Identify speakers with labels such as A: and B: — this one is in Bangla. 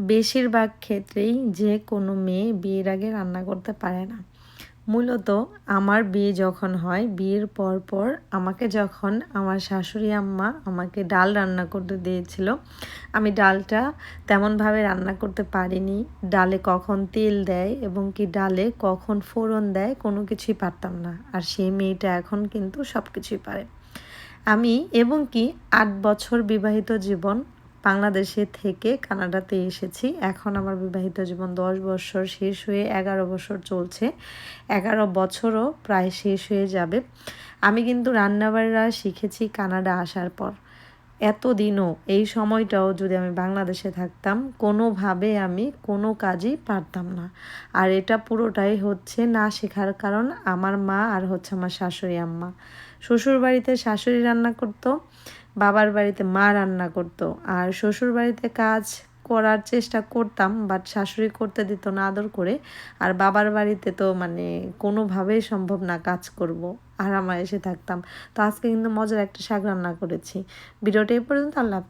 A: বেশিরভাগ ক্ষেত্রেই যে কোনো মেয়ে বিয়ের আগে রান্না করতে পারে না। মূলত আমার বিয়ে যখন হয়, বিয়ের পর আমাকে যখন আমার শাশুড়ি আম্মা আমাকে ডাল রান্না করতে দিয়েছিল, আমি ডালটা তেমনভাবে রান্না করতে পারিনি। ডালে কখন তেল দেয় এবং কি ডালে কখন ফোড়ন দেয় কোনো কিছুই পারতাম না। আর সেই মেয়েটা এখন কিন্তু সব কিছুই পারে। আমি এবং কি ৮ বছর বিবাহিত জীবন বাংলাদেশে থেকে কানাডাতে এসেছি। এখন আমার বিবাহিত জীবন ১০ বছর শেষ হয়ে ১১ বছর চলছে। ১১ বছরও প্রায় শেষ হয়ে যাবে। আমি কিন্তু রান্নাবান্না শিখেছি কানাডা আসার পর। এতদিনও এই সময়টাও যদি আমি বাংলাদেশে থাকতাম, কোনোভাবে আমি কোনো কাজই পারতাম না। আর এটা পুরোটাই হচ্ছে না শেখার কারণ আমার মা আর হচ্ছে আমার শাশুড়ি আম্মা। শ্বশুরবাড়িতে শাশুড়ি রান্না করতো, বাবার বাড়িতে মা রান্না করতো। আর শ্বশুরবাড়িতে কাজ করার চেষ্টা করতাম, বাট শাশুড়ি করতে দিত না আদর করে। আর বাবার বাড়িতে তো মানে কোনোভাবেই সম্ভব না কাজ করব, আরামে এসে থাকতাম। তো আজকে কিন্তু মজার একটা শাক রান্না করেছি। ভিডিওটা এই পর্যন্ত। আল্লাহ হাফেজ।